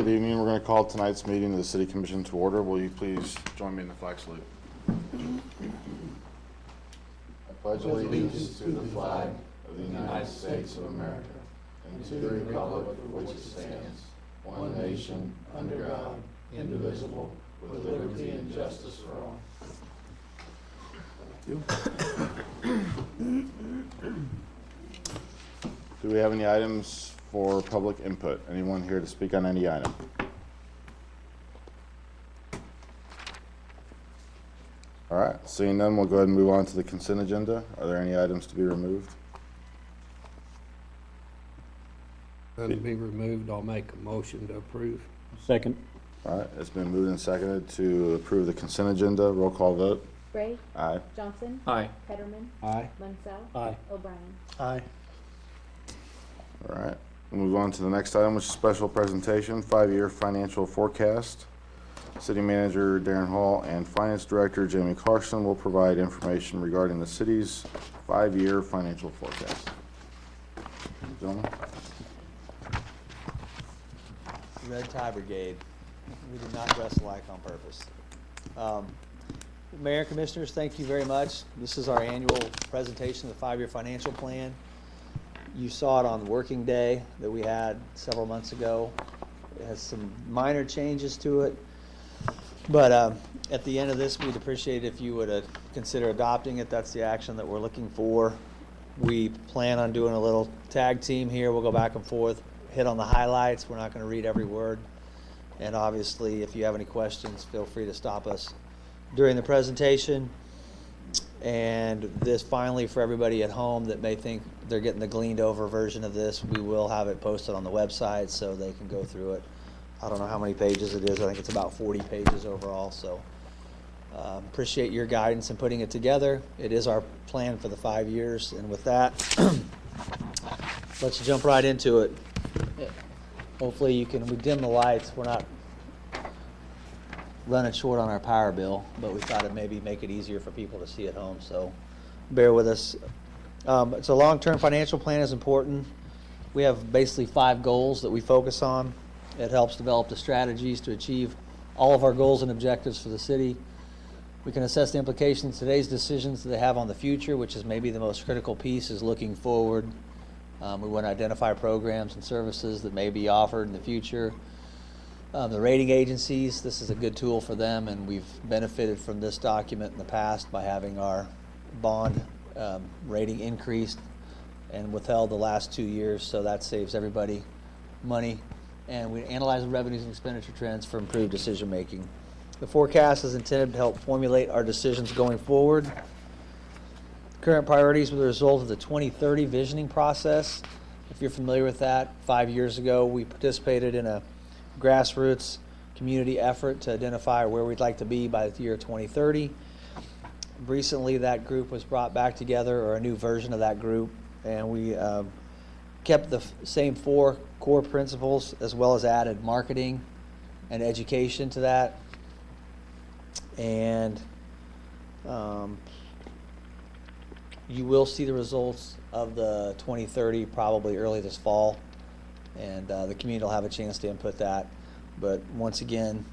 evening. We're going to call tonight's meeting of the City Commission to order. Will you please join me in the flag salute? I pledge allegiance to the flag of the United States of America and to the republic for which it stands, one nation, under God, indivisible, with liberty and justice for all. Do we have any items for public input? Anyone here to speak on any item? All right, seeing none, we'll go ahead and move on to the consent agenda. Are there any items to be removed? None to be removed. I'll make a motion to approve. Second. All right, it's been moved and seconded to approve the consent agenda. Roll call vote. Gray. Aye. Johnson. Aye. Ketterman. Aye. Munsell. Aye. O'Brien. Aye. All right, we'll move on to the next item, which is special presentation, 5-year financial forecast. City Manager Darren Hall and Finance Director Jamie Carson will provide information regarding the city's 5-year financial forecast. Gentlemen. Red Tie Brigade. We did not dress alike on purpose. Mayor, Commissioners, thank you very much. This is our annual presentation of the 5-year financial plan. You saw it on Working Day that we had several months ago. It has some minor changes to it. But at the end of this, we'd appreciate it if you would consider adopting it. That's the action that we're looking for. We plan on doing a little tag team here. We'll go back and forth, hit on the highlights. We're not going to read every word. And obviously, if you have any questions, feel free to stop us during the presentation. And this, finally, for everybody at home that may think they're getting the gleaned over version of this, we will have it posted on the website so they can go through it. I don't know how many pages it is. I think it's about 40 pages overall. So appreciate your guidance in putting it together. It is our plan for the 5 years. And with that, let's jump right into it. Hopefully you can, we dim the lights. We're not running short on our power bill, but we thought it'd maybe make it easier for people to see at home. So bear with us. It's a long-term financial plan is important. We have basically 5 goals that we focus on. It helps develop the strategies to achieve all of our goals and objectives for the city. We can assess the implications of today's decisions that they have on the future, which is maybe the most critical piece, is looking forward. We want to identify programs and services that may be offered in the future. The rating agencies, this is a good tool for them, and we've benefited from this document in the past by having our bond rating increased and withheld the last 2 years, so that saves everybody money. And we analyze the revenues and expenditure trends for improved decision making. The forecast is intended to help formulate our decisions going forward. Current priorities were the result of the 2030 visioning process. If you're familiar with that, 5 years ago we participated in a grassroots community effort to identify where we'd like to be by the year 2030. Recently that group was brought back together, or a new version of that group, and we kept the same 4 core principles, as well as added marketing and education to that. And you will see the results of the 2030 probably early this fall, and the community will have a chance to input that. But once again,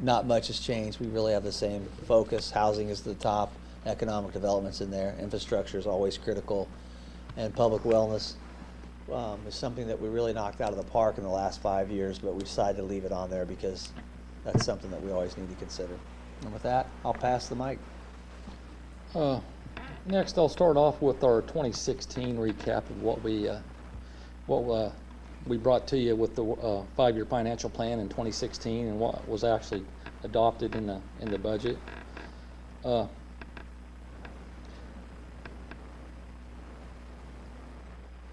not much has changed. We really have the same focus. Housing is the top, economic development's in there, infrastructure is always critical, and public wellness is something that we really knocked out of the park in the last 5 years, but we decided to leave it on there because that's something that we always need to consider. And with that, I'll pass the mic. Next, I'll start off with our 2016 recap of what we brought to you with the 5-year financial plan in 2016 and what was actually adopted in the budget.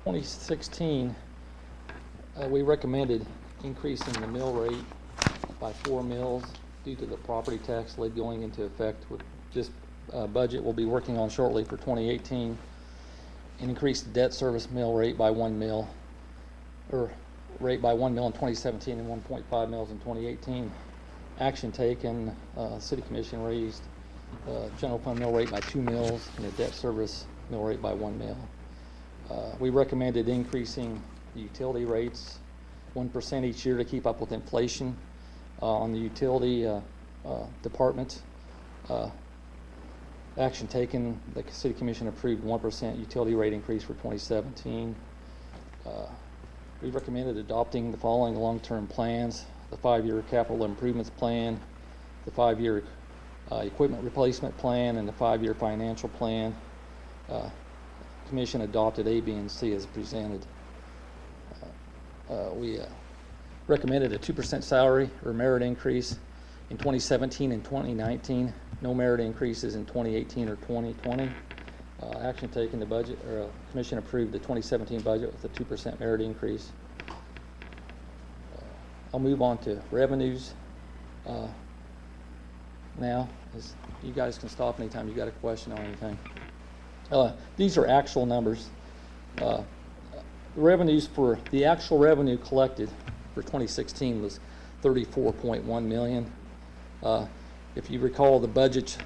2016, we recommended increasing the mill rate by 4 mills due to the property tax lid going into effect with this budget we'll be working on shortly for 2018, and increase the debt service mill rate by 1 mill, or rate by 1 mill in 2017 and 1.5 mills in 2018. Action taken, City Commission raised general fund mill rate by 2 mills and the debt service mill rate by 1 mill. We recommended increasing the utility rates 1% each year to keep up with inflation. On the utility department, action taken, the city commission approved 1% utility rate increase for 2017. We recommended adopting the following long-term plans: the 5-year capital improvements plan, the 5-year equipment replacement plan, and the 5-year financial plan. Commission adopted A, B, and C as presented. We recommended a 2% salary or merit increase in 2017 and 2019. No merit increases in 2018 or 2020. Action taken, the budget, or commission approved the 2017 budget with a 2% merit increase. I'll move on to revenues now. You guys can stop anytime you got a question on anything. These are actual numbers. Revenues for the actual revenue collected for 2016 was $34.1 million. If you recall, the budget,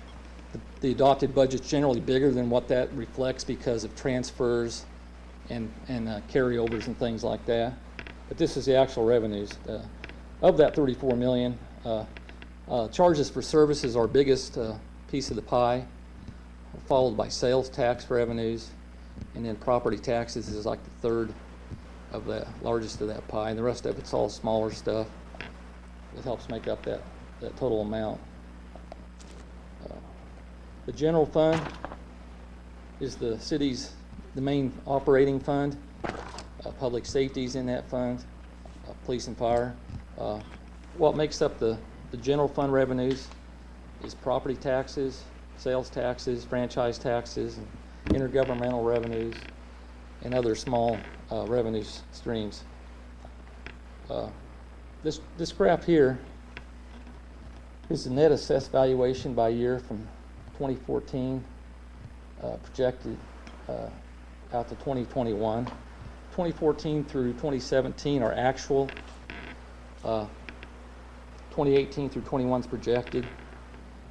the adopted budget's generally bigger than what that reflects because of transfers and carryovers and things like that. But this is the actual revenues. Of that $34 million, charges for services are our biggest piece of the pie, followed by sales tax revenues, and then property taxes is like the third of the largest of that pie, and the rest of it's all smaller stuff that helps make up that total amount. The general fund is the city's, the main operating fund. Public safety's in that fund, police and fire. What makes up the general fund revenues is property taxes, sales taxes, franchise taxes, and intergovernmental revenues, and other small revenue streams. This graph here is the net assessed valuation by year from 2014 projected out to 2021. 2014 through 2017 are actual. 2018 through 21 is projected.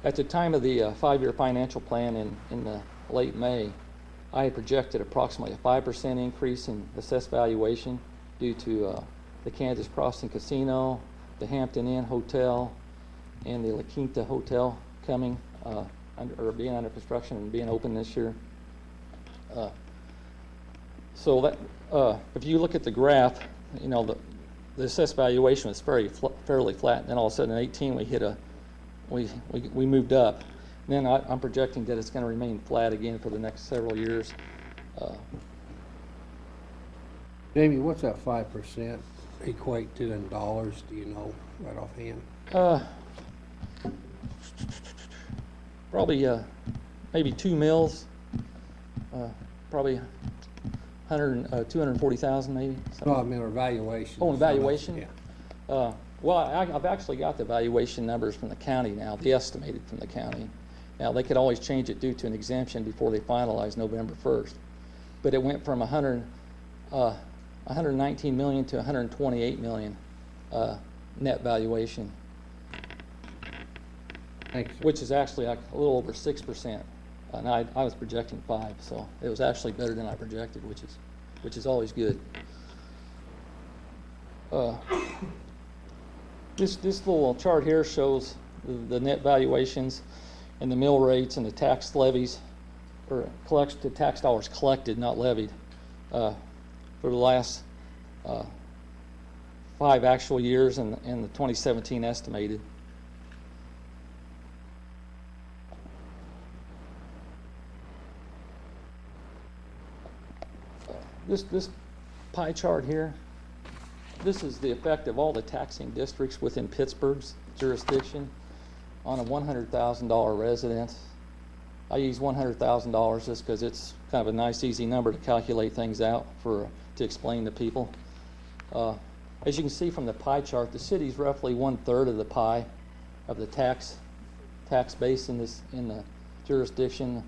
At the time of the 5-year financial plan in the late May, I had projected approximately a 5% increase in assessed valuation due to the Kansas Crossing Casino, the Hampton Inn Hotel, and the La Quinta Hotel coming or being under construction and being open this year. So that if you look at the graph, you know the assessed valuation was fairly flat, and then all of a sudden in 18 we hit we moved up. And then I'm projecting that it's going to remain flat again for the next several years. Jamie, what's that 5% equate to in dollars? Do you know right offhand? Probably maybe 2 mills, probably 240,000 maybe. No, I mean, or valuation. Oh, valuation? Yeah. Well, I've actually got the valuation numbers from the county now, the estimated from the county. Now, they could always change it due to an exemption before they finalize November 1st. But it went from 119 million to 128 million net valuation, Thanks, sir. which is actually like a little over 6%. And I was projecting 5, so it was actually better than I projected, which is always good. This little chart here shows the net valuations and the mill rates and the tax levies, or the tax dollars collected, not levied, for the last 5 actual years and the 2017 estimated. This pie chart here, this is the effect of all the taxing districts within Pittsburgh's jurisdiction on a $100,000 residence. I use $100,000 just because it's kind of a nice, easy number to calculate things out to explain to people. As you can see from the pie chart, the city's roughly 1/3 of the pie of the tax base in the jurisdiction.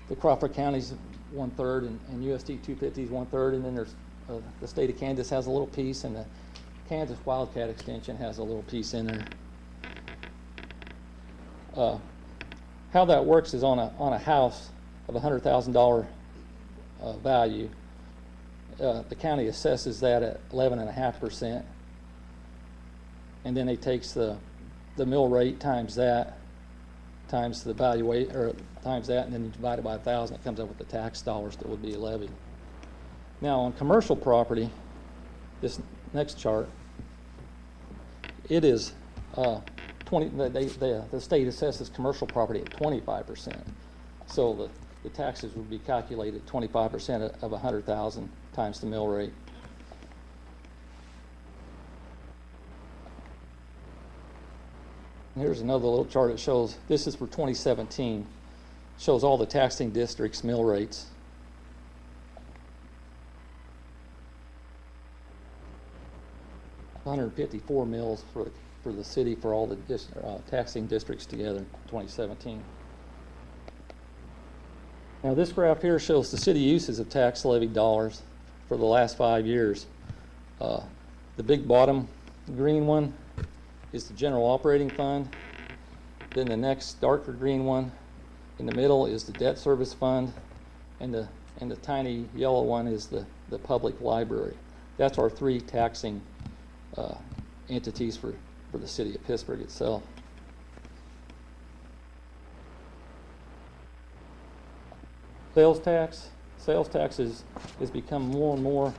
The Crawford County's 1/3, and USD 250 is 1/3, and then there's the state of Kansas has a little piece, and the Kansas Wildcat Extension has a little piece in there. How that works is on a house of $100,000 value. the county assesses that at 11.5%. And then it takes the mill rate times that, times the valuation, or times that, and then you divide it by 1,000, it comes up with the tax dollars that would be levied. Now, on commercial property, this next chart, it is 20. The state assesses commercial property at 25%. So the taxes would be calculated 25% of 100,000 times the mill rate. Here's another little chart that shows, this is for 2017, shows all the taxing districts' mill rates. $154 mills for the city for all the taxing districts together in 2017. Now this graph here shows the city uses of tax levied dollars for the last 5 years. The big bottom green one is the general operating fund. Then the next darker green one in the middle is the debt service fund, and the tiny yellow one is the public library. That's our three taxing entities for the city of Pittsburgh itself. Sales tax has become more and more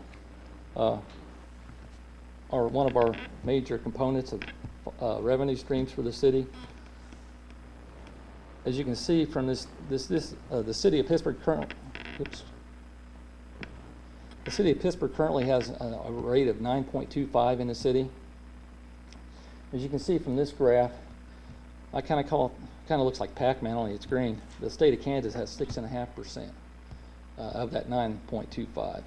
one of our major components of revenue streams for the city. As you can see from the city of Pittsburgh currently has a rate of 9.25 in the city. As you can see from this graph, I kind of looks like Pac-Man, only it's green. The state of Kansas has 6.5% of that 9.25.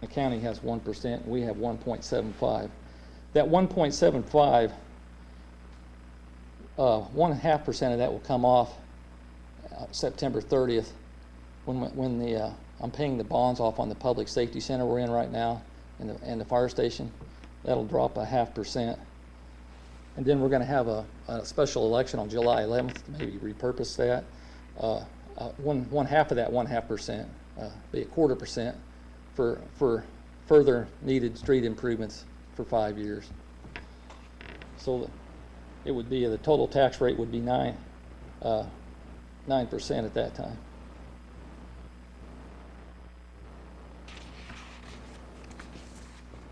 The county has 1%. We have 1.75. That 1.75, 1.5% of that will come off September 30th when I'm paying the bonds off on the public safety center we're in right now and the fire station. That'll drop 0.5%. And then we're going to have a special election on July 11th to maybe repurpose that. One half of that 1.5%, be 1/4% for further needed street improvements for 5 years. So it would be, the total tax rate would be 9% at that time.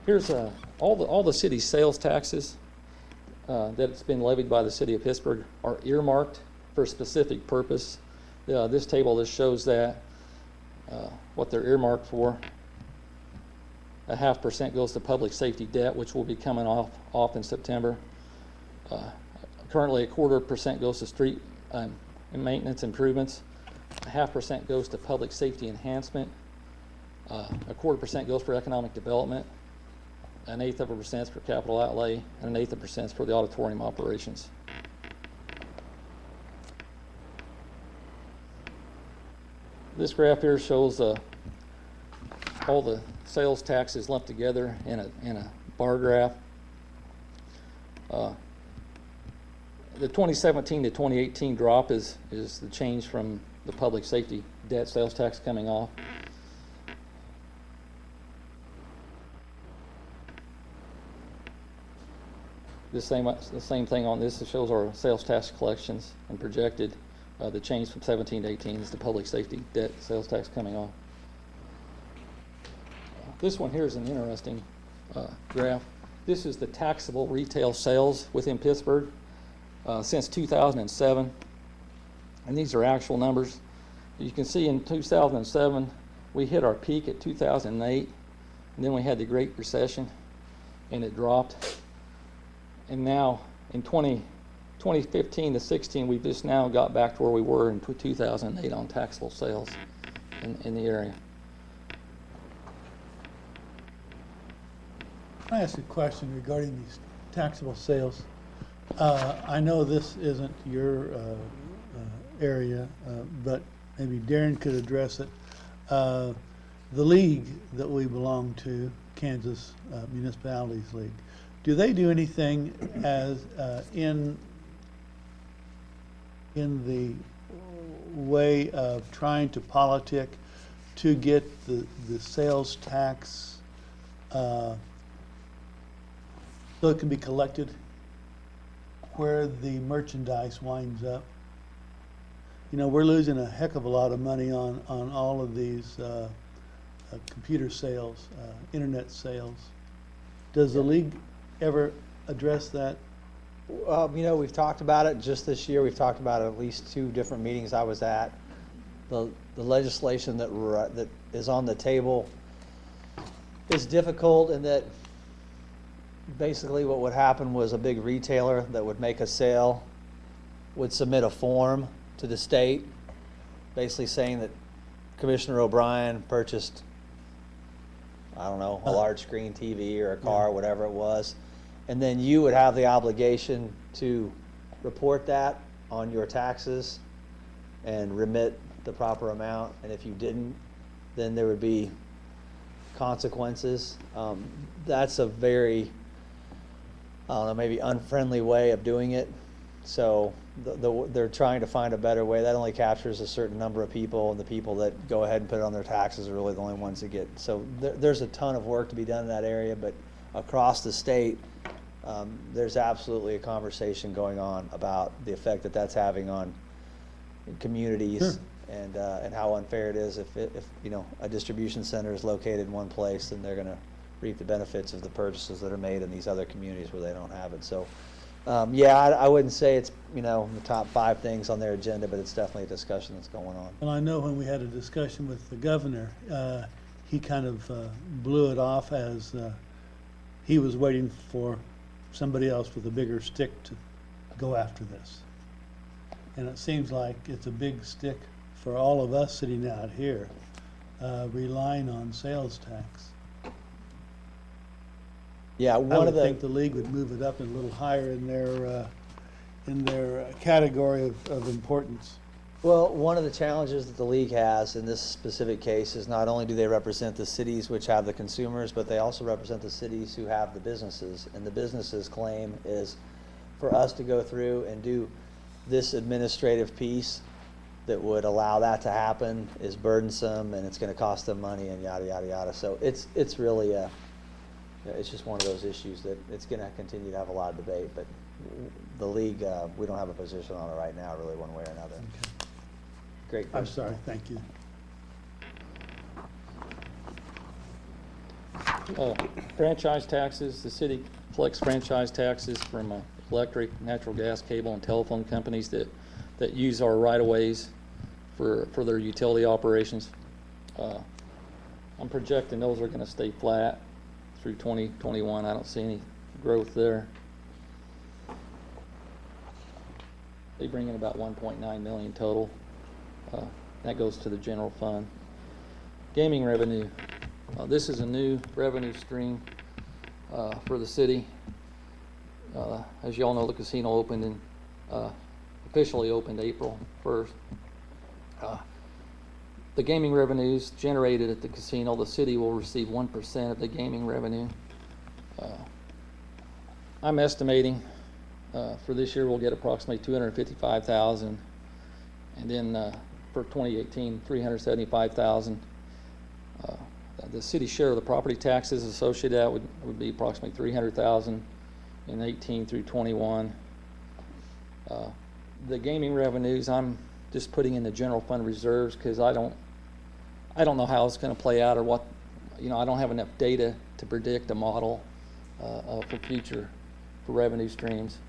Here's all the city's sales taxes that's been levied by the city of Pittsburgh are earmarked for a specific purpose. This table just shows that what they're earmarked for. 0.5% goes to public safety debt, which will be coming off in September. Currently, 1/4% goes to street and maintenance improvements. 0.5% goes to public safety enhancement. 1/4% goes for economic development. 1/8% is for capital outlay, and 1/8% is for the auditorium operations. This graph here shows all the sales taxes lumped together in a bar graph. The 2017 to 2018 drop is the change from the public safety debt sales tax coming off. The same thing on this. It shows our sales tax collections and projected. The change from 17 to 18 is the public safety debt sales tax coming off. This one here is an interesting graph. This is the taxable retail sales within Pittsburgh since 2007, and these are actual numbers. You can see in 2007 we hit our peak at 2008, and then we had the Great Recession, and it dropped. And now in 2015 to 16, we've just now got back to where we were in 2008 on taxable sales in the area. Can I ask a question regarding these taxable sales? I know this isn't your area, but maybe Darren could address it. The league that we belong to, Kansas Municipalities League, do they do anything as in the way of trying to politic to get the sales tax, so it can be collected where the merchandise winds up. You know, we're losing a heck of a lot of money on all of these computer sales, internet sales. Does the league ever address that? You know, we've talked about it just this year. We've talked about it at least 2 different meetings I was at. The legislation that is on the table is difficult in that basically what would happen was a big retailer that would make a sale would submit a form to the state, basically saying that Commissioner O'Brien purchased, I don't know, a large screen TV or a car, whatever it was. And then you would have the obligation to report that on your taxes and remit the proper amount. And if you didn't, then there would be consequences. That's a very, I don't know, maybe unfriendly way of doing it. So they're trying to find a better way. That only captures a certain number of people, and the people that go ahead and put it on their taxes are really the only ones that get. So there's a ton of work to be done in that area, but across the state, there's absolutely a conversation going on about the effect that that's having on communities. Sure. And how unfair it is if you know, a distribution center is located in one place, then they're going to reap the benefits of the purchases that are made in these other communities where they don't have it. So, yeah, I wouldn't say it's, you know, the top 5 things on their agenda, but it's definitely a discussion that's going on. Well, I know when we had a discussion with the governor, he kind of blew it off as he was waiting for somebody else with a bigger stick to go after this. And it seems like it's a big stick for all of us sitting out here, relying on sales tax. Yeah, I one would of the think the league would move it up a little higher in their category of importance. Well, one of the challenges that the league has in this specific case is not only do they represent the cities which have the consumers, but they also represent the cities who have the businesses. And the businesses' claim is for us to go through and do this administrative piece that would allow that to happen is burdensome, and it's going to cost them money, and yada, yada, yada. So it's really it's just one of those issues that it's going to continue to have a lot of debate, but the league, we don't have a position on it right now, really, one way or another. Okay. Great I'm question. sorry, thank you. Franchise taxes, the city collects franchise taxes from electric, natural gas, cable, and telephone companies that use our right-of-ways for their utility operations. I'm projecting those are gonna stay flat through 2021. I don't see any growth there. They bring in about 1.9 million total. That goes to the general fund. Gaming revenue. This is a new revenue stream for the city. As you all know, the casino opened in, officially opened April 1st. The gaming revenues generated at the casino, the city will receive 1% of the gaming revenue. I'm estimating for this year we'll get approximately $255,000, and then for 2018, $375,000. The city share of the property taxes associated with that would be approximately $300,000 in 18 through 21. The gaming revenues, I'm just putting in the general fund reserves because I don't know how it's going to play out or what, you know, I don't have enough data to predict a model for future for revenue streams.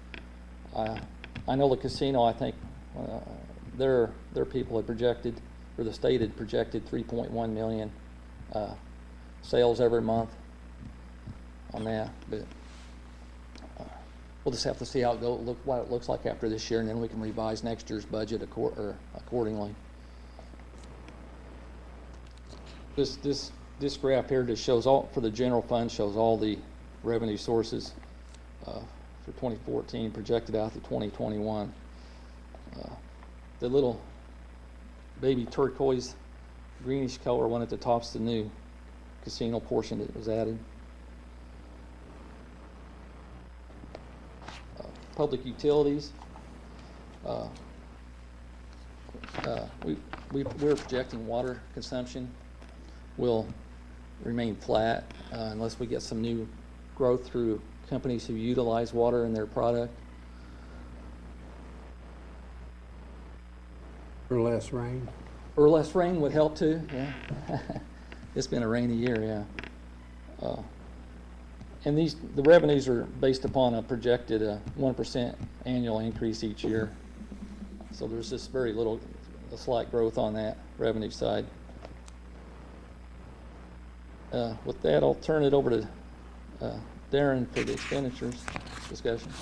I know the casino, I think their people had projected, or the state had projected 3.1 million sales every month on that, but we'll just have to see how it goes, what it looks like after this year, and then we can revise next year's budget accordingly. This graph here just shows all, for the general fund, shows all the revenue sources for 2014 projected out to 2021. The little baby turquoise greenish color one at the top's the new casino portion that was added. Public utilities. We're projecting water consumption will remain flat unless we get some new growth through companies who utilize water in their product. Or less rain. Or less rain would help too, yeah. It's been a rainy year, yeah. And the revenues are based upon a projected 1% annual increase each year. So there's just a slight growth on that revenue side. With that, I'll turn it over to Darren for the expenditures discussion.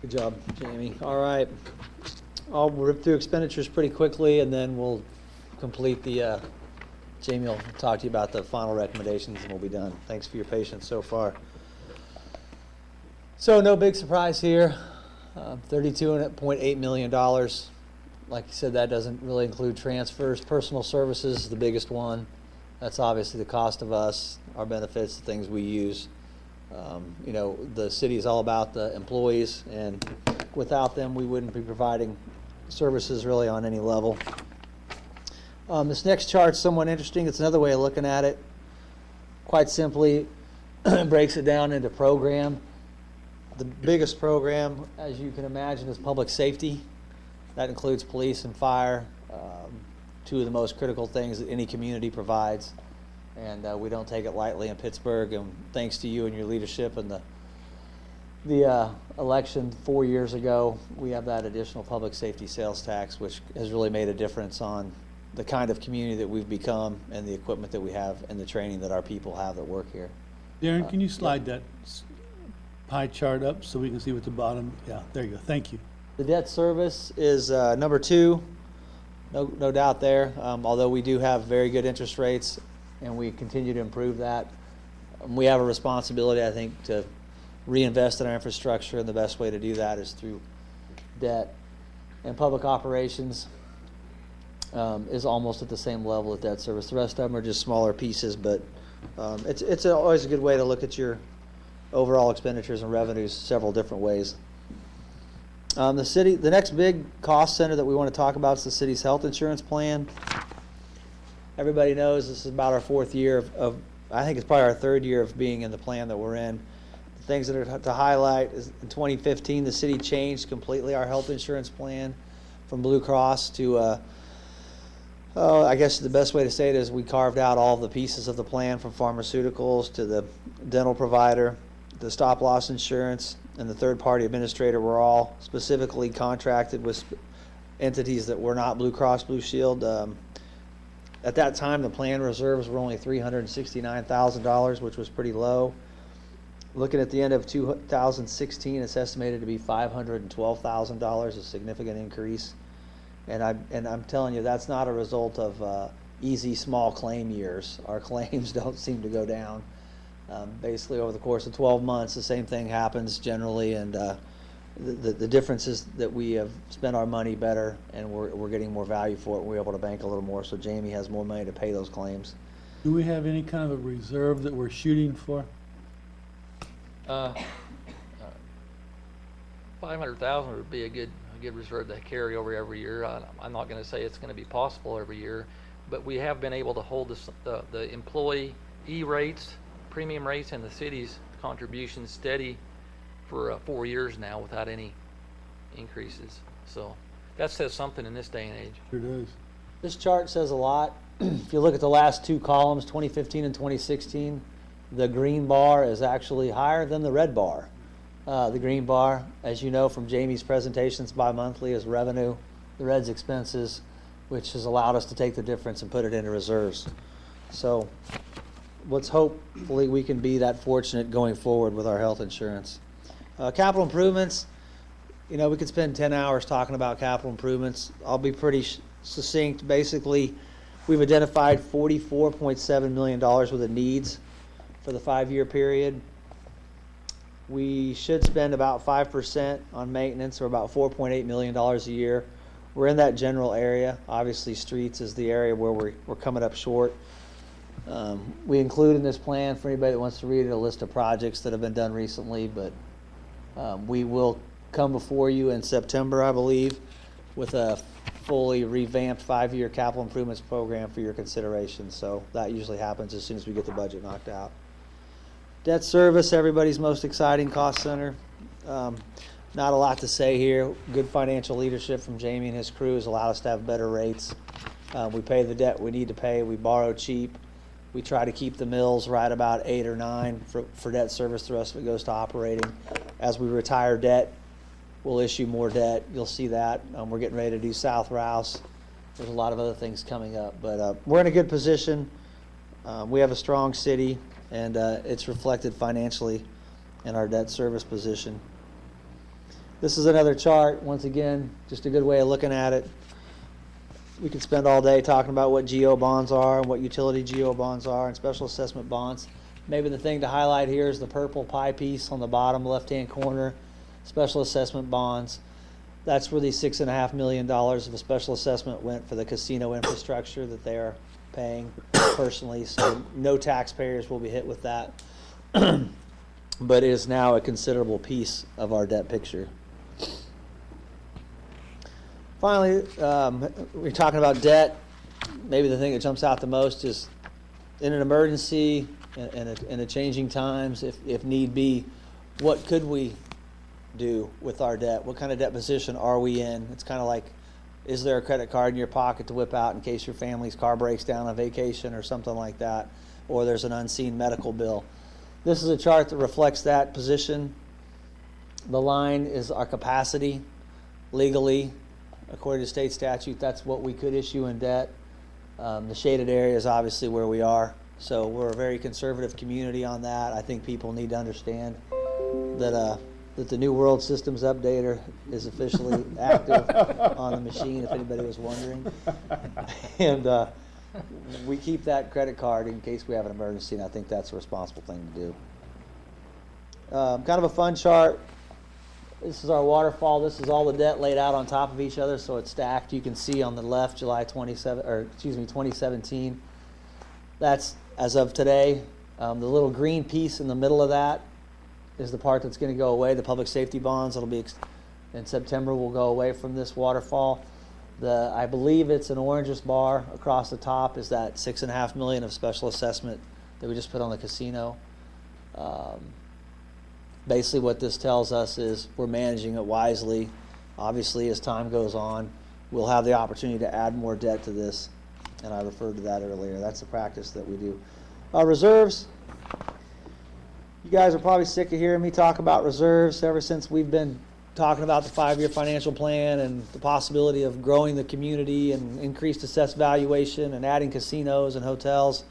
Good job, Jamie. All right. I'll rip through expenditures pretty quickly, and then we'll complete the, Jamie will talk to you about the final recommendations, and we'll be done. Thanks for your patience so far. So no big surprise here. $32.8 million. Like you said, that doesn't really include transfers. Personal services is the biggest one. That's obviously the cost of us, our benefits, the things we use. You know, the city is all about the employees, and without them, we wouldn't be providing services really on any level. This next chart's somewhat interesting. It's another way of looking at it. Quite simply, breaks it down into program. The biggest program, as you can imagine, is public safety. That includes police and fire, two of the most critical things that any community provides. And we don't take it lightly in Pittsburgh. And thanks to you and your leadership and the election 4 years ago, we have that additional public safety sales tax, which has really made a difference on the kind of community that we've become and the equipment that we have and the training that our people have that work here. Darren, can you slide that pie chart up so we can see what the bottom, yeah, there you go, thank you. The debt service is number 2, no doubt there, although we do have very good interest rates and we continue to improve that. We have a responsibility, I think, to reinvest in our infrastructure, and the best way to do that is through debt. And public operations is almost at the same level as debt service. The rest of them are just smaller pieces, but it's always a good way to look at your overall expenditures and revenues several different ways. The next big cost center that we want to talk about is the city's health insurance plan. Everybody knows this is about our 4th year of I think it's probably our 3rd year of being in the plan that we're in. The things that are to highlight is in 2015, the city changed completely our health insurance plan from Blue Cross to, I guess the best way to say it is we carved out all the pieces of the plan, from pharmaceuticals to the dental provider, the stop loss insurance, and the third-party administrator were all specifically contracted with entities that were not Blue Cross Blue Shield. At that time, the plan reserves were only $369,000, which was pretty low. Looking at the end of 2016, it's estimated to be $512,000, a significant increase. And I'm telling you, that's not a result of easy small claim years. Our claims don't seem to go down. Basically, over the course of 12 months, the same thing happens generally, and the difference is that we have spent our money better, and we're getting more value for it. We're able to bank a little more, so Jamie has more money to pay those claims. Do we have any kind of a reserve that we're shooting for? 500,000 would be a good reserve to carry over every year. I'm not going to say it's going to be possible every year, but we have been able to hold the employee rates, premium rates, and the city's contributions steady for 4 years now without any increases. So that says something in this day and age. Sure does. This chart says a lot. If you look at the last 2 columns, 2015 and 2016, the green bar is actually higher than the red bar. The green bar, as you know from Jamie's presentations bi-monthly, is revenue. The red's expenses, which has allowed us to take the difference and put it into reserves. So let's hopefully we can be that fortunate going forward with our health insurance. Capital improvements, you know, we could spend 10 hours talking about capital improvements. I'll be pretty succinct. Basically, we've identified $44.7 million worth of needs for the 5-year period. We should spend about 5% on maintenance, or about $4.8 million a year. We're in that general area. Obviously, streets is the area where we're coming up short. We include in this plan, for anybody that wants to read it, a list of projects that have been done recently, but we will come before you in September, I believe, with a fully revamped 5-year capital improvements program for your consideration. So that usually happens as soon as we get the budget knocked out. Debt service, everybody's most exciting cost center. Not a lot to say here. Good financial leadership from Jamie and his crew has allowed us to have better rates. We pay the debt we need to pay. We borrow cheap. We try to keep the mills right about 8 or 9 for debt service. The rest of it goes to operating. As we retire debt, we'll issue more debt. You'll see that. We're getting ready to do South Rouse. There's a lot of other things coming up, but we're in a good position. We have a strong city, and it's reflected financially in our debt service position. This is another chart. Once again, just a good way of looking at it. We could spend all day talking about what GO bonds are and what utility GO bonds are and special assessment bonds. Maybe the thing to highlight here is the purple pie piece on the bottom left-hand corner, special assessment bonds. That's where the $6.5 million of a special assessment went for the casino infrastructure that they are paying personally. So no taxpayers will be hit with that. But it is now a considerable piece of our debt picture. Finally, we're talking about debt. Maybe the thing that jumps out the most is in an emergency, in a changing times, if need be, what could we do with our debt? What kind of debt position are we in? It's kind of like, is there a credit card in your pocket to whip out in case your family's car breaks down on vacation or something like that, or there's an unseen medical bill? This is a chart that reflects that position. The line is our capacity legally. According to state statute, that's what we could issue in debt. The shaded area is obviously where we are. So we're a very conservative community on that. I think people need to understand that the New World Systems Updater is officially active on the machine, if anybody was wondering. And we keep that credit card in case we have an emergency, and I think that's a responsible thing to do. Kind of a fun chart. This is our waterfall. This is all the debt laid out on top of each other, so it's stacked. You can see on the left, 2017. That's as of today. The little green piece in the middle of that is the part that's going to go away. The public safety bonds. It'll be in September. Will go away from this waterfall. I believe it's an orangish bar across the top is that $6.5 million of special assessment that we just put on the casino. Basically what this tells us is we're managing it wisely. Obviously, as time goes on, we'll have the opportunity to add more debt to this, and I referred to that earlier. That's the practice that we do. Reserves. You guys are probably sick of hearing me talk about reserves ever since we've been talking about the 5-year financial plan and the possibility of growing the community and increased assessed valuation and adding casinos and hotels.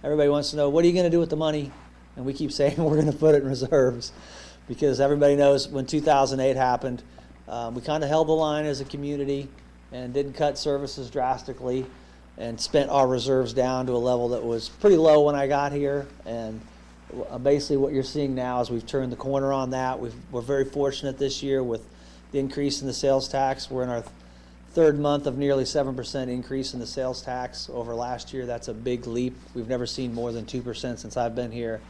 Everybody wants to know, what are you going to do with the money? And we keep saying we're going to put it in reserves because everybody knows when 2008 happened, we kind of held the line as a community and didn't cut services drastically and spent our reserves down to a level that was pretty low when I got here. And basically what you're seeing now is we've turned the corner on that. We're very fortunate this year with the increase in the sales tax. We're in our third month of nearly 7% increase in the sales tax over last year. That's a big leap. We've never seen more than 2% since I've been here.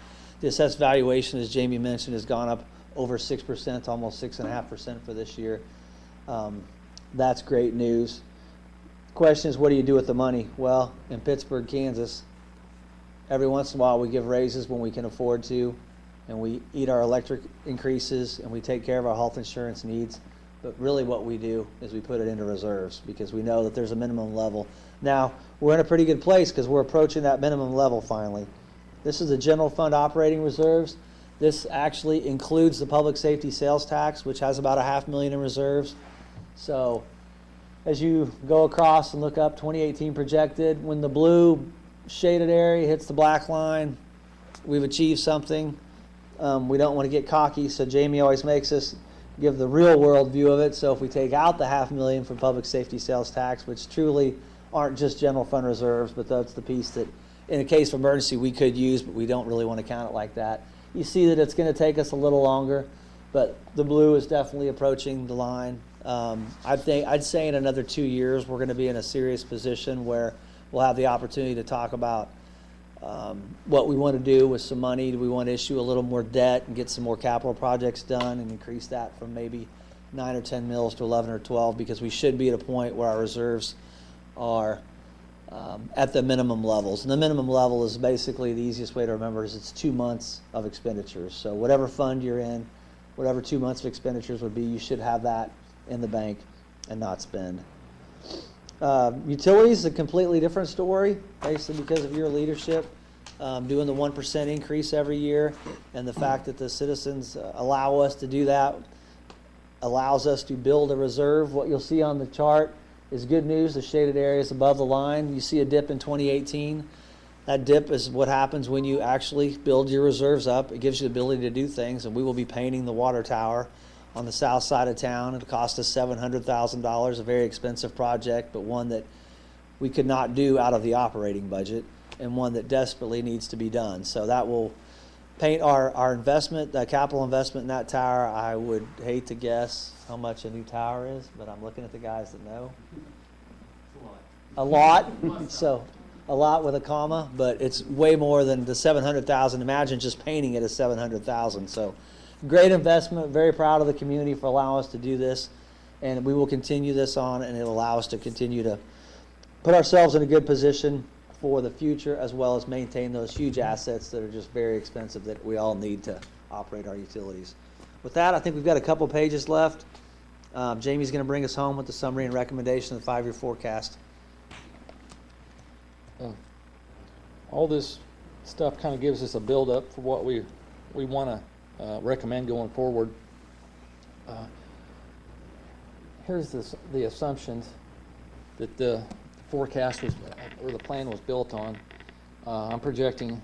The assessed valuation, as Jamie mentioned, has gone up over 6%, almost 6.5% for this year. That's great news. The question is, what do you do with the money? Well, in Pittsburg, Kansas, every once in a while we give raises when we can afford to, and we eat our electric increases, and we take care of our health insurance needs. But really what we do is we put it into reserves because we know that there's a minimum level. Now, we're in a pretty good place because we're approaching that minimum level finally. This is the general fund operating reserves. This actually includes the public safety sales tax, which has about $500,000 in reserves. So as you go across and look up 2018 projected, when the blue shaded area hits the black line, we've achieved something. We don't want to get cocky, so Jamie always makes us give the real world view of it. So if we take out the $500,000 for public safety sales tax, which truly aren't just general fund reserves, but that's the piece that in a case of emergency we could use, but we don't really want to count it like that. You see that it's going to take us a little longer, but the blue is definitely approaching the line. I'd say in another 2 years we're going to be in a serious position where we'll have the opportunity to talk about what we want to do with some money. Do we want to issue a little more debt and get some more capital projects done and increase that from maybe 9 or 10 mills to 11 or 12, because we should be at a point where our reserves are at the minimum levels. And the minimum level is basically, the easiest way to remember is it's 2 months of expenditures. So whatever fund you're in, whatever 2 months of expenditures would be, you should have that in the bank and not spend. Utilities, a completely different story, basically because of your leadership, doing the 1% increase every year, and the fact that the citizens allow us to do that allows us to build a reserve. What you'll see on the chart is good news. The shaded area is above the line. You see a dip in 2018. That dip is what happens when you actually build your reserves up. It gives you the ability to do things, and we will be painting the water tower on the south side of town. It cost us $700,000, a very expensive project, but one that we could not do out of the operating budget, and one that desperately needs to be done. So that will paint our investment, capital investment in that tower. I would hate to guess how much a new tower is, but I'm looking at the guys that know. A lot. So a lot with a comma, but it's way more than the $700,000. Imagine just painting it as $700,000. So great investment. Very proud of the community for allowing us to do this, and we will continue this on, and it'll allow us to continue to put ourselves in a good position for the future, as well as maintain those huge assets that are just very expensive that we all need to operate our utilities. With that, I think we've got a couple pages left. Jamie's going to bring us home with the summary and recommendation of the 5-year forecast. All this stuff kind of gives us a build-up for what we want to recommend going forward. Here's the assumptions that the forecast was, or the plan was built on. I'm projecting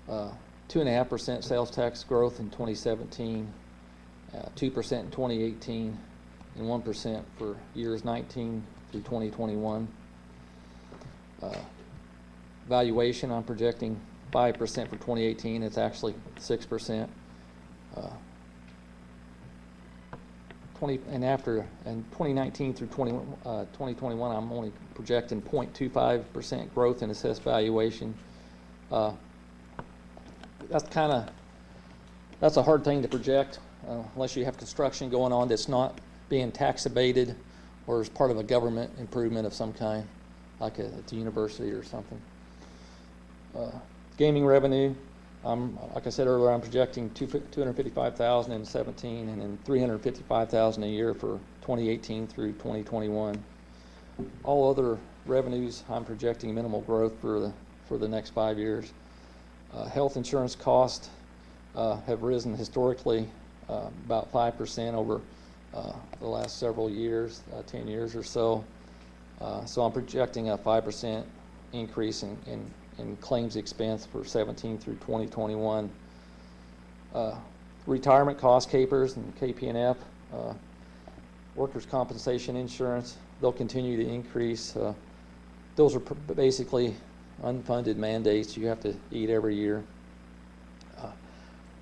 2.5% sales tax growth in 2017, 2% in 2018, and 1% for years 19 through 2021. Valuation, I'm projecting 5% for 2018. It's actually 6%. 2019 through 2021, I'm only projecting 0.25% growth in assessed valuation. That's a hard thing to project unless you have construction going on that's not being tax abated or is part of a government improvement of some kind, like at the university or something. Gaming revenue, like I said earlier, I'm projecting $255,000 in 17, and then $355,000 a year for 2018 through 2021. All other revenues, I'm projecting minimal growth for the next 5 years. Health insurance costs have risen historically about 5% over the last several years, 10 years or so. So I'm projecting a 5% increase in claims expense for 17 through 2021. Retirement cost capers and KP&F, workers' compensation insurance, they'll continue to increase. Those are basically unfunded mandates you have to eat every year.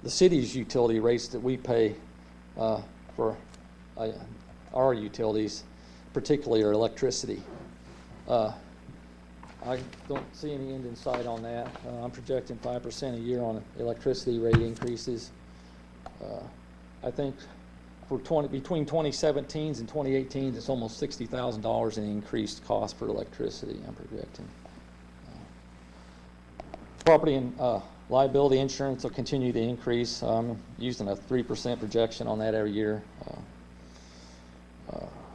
The city's utility rates that we pay for our utilities, particularly our electricity. I don't see any end in sight on that. I'm projecting 5% a year on electricity rate increases. I think for between 2017s and 2018s, it's almost $60,000 in increased cost for electricity, I'm projecting. Property and liability insurance will continue to increase. I'm using a 3% projection on that every year.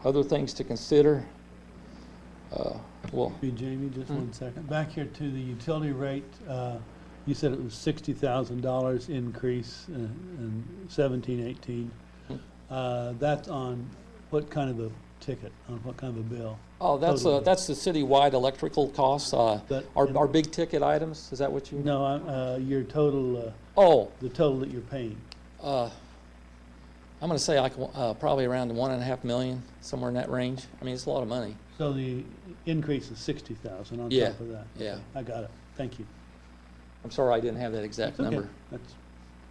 Other things to consider. Well, Hey, Jamie, just 1 second. Back here to the utility rate, you said it was $60,000 increase in 17, 18. That's on what kind of a ticket, on what kind of a bill? oh, that's Total. the citywide electrical costs. Our big ticket items. Is that what you? No, your total, Oh, the total that you're paying. I'm going to say like probably around 1.5 million, somewhere in that range. I mean, it's a lot of money. So the increase is 60,000 on Yeah, top of that? yeah. Okay, I got it. Thank you. I'm sorry I didn't have that exact It's okay. number. That's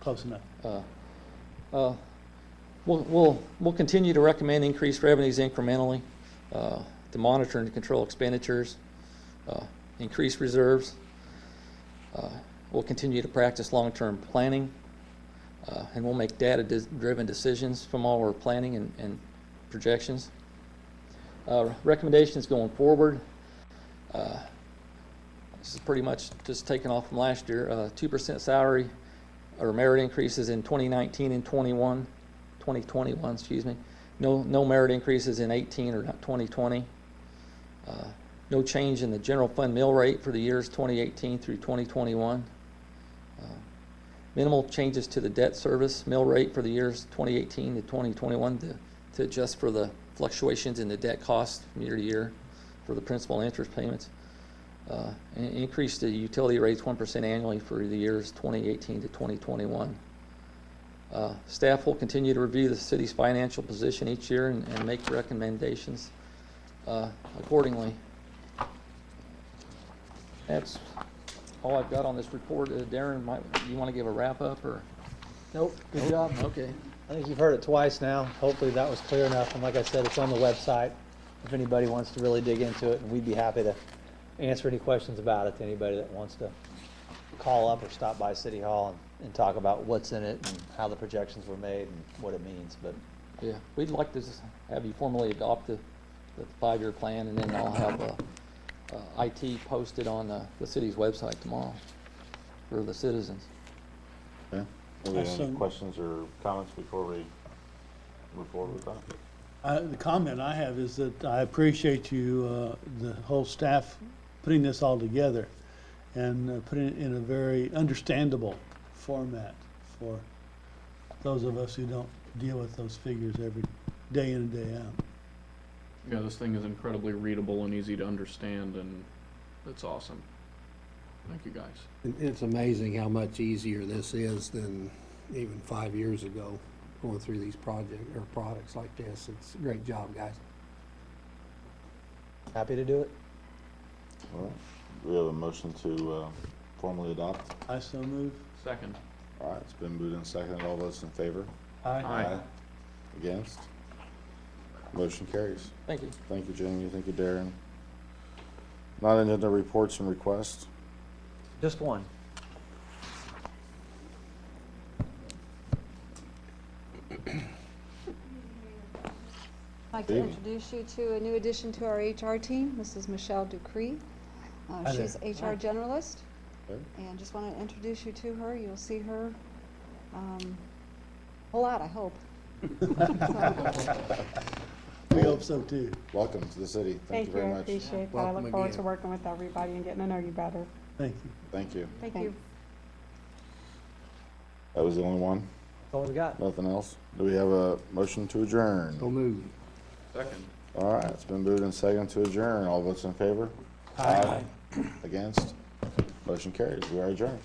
close enough. We'll continue to recommend increased revenues incrementally, to monitor and control expenditures, increase reserves. We'll continue to practice long-term planning, and we'll make data-driven decisions from all our planning and projections. Recommendations going forward. This is pretty much just taken off from last year. 2% salary or merit increases in 2019 and 2021, excuse me. No merit increases in 18 or 2020. No change in the general fund mill rate for the years 2018 through 2021. Minimal changes to the debt service mill rate for the years 2018 to 2021 to adjust for the fluctuations in the debt cost from year to year for the principal and interest payments. And increase the utility rates 1% annually for the years 2018 to 2021. Staff will continue to review the city's financial position each year and make recommendations accordingly. That's all I've got on this report. Darren, you want to give a wrap up or? Nope, good job. Okay. I think you've heard it twice now. Hopefully that was clear enough. And like I said, it's on the website if anybody wants to really dig into it. And we'd be happy to answer any questions about it to anybody that wants to call up or stop by City Hall and talk about what's in it and how the projections were made and what it means. But Yeah, we'd like to have you formally adopt the 5-year plan, and then I'll have IT posted on the city's website tomorrow for the citizens. Okay. Are there any Awesome. questions or comments before we move forward with that? The comment I have is that I appreciate you, the whole staff, putting this all together and putting it in a very understandable format for those of us who don't deal with those figures every day in and day out. Yeah, this thing is incredibly readable and easy to understand, and it's awesome. Thank you, guys. It's amazing how much easier this is than even 5 years ago, going through these products like this. It's a great job, guys. happy to do it. All right. Do we have a motion to formally adopt? I so move. Second. All right, it's been moved and seconded. All those in favor? Aye. Against? Motion carries. Thank you. Thank you, Jamie. Thank you, Darren. Non-agenda reports and requests. Just one. I'd like to Baby. introduce you to a new addition to our HR team. This is Michelle Dupree. Hi She's there. HR generalist, Okay. and just want to introduce you to her. You'll see her a whole lot, I hope. We hope so too. Welcome to the city. Thank you very I much. appreciate that. I Welcome look forward again. to working with everybody and getting to know you better. Thank you. Thank you. Thank Thanks. you. That was the only one? That's all we got. Nothing else? Do we have a motion to adjourn? So move. Second. All right, it's been moved and seconded to adjourn. All votes in favor? Aye. Against? Motion carries. We are adjourned.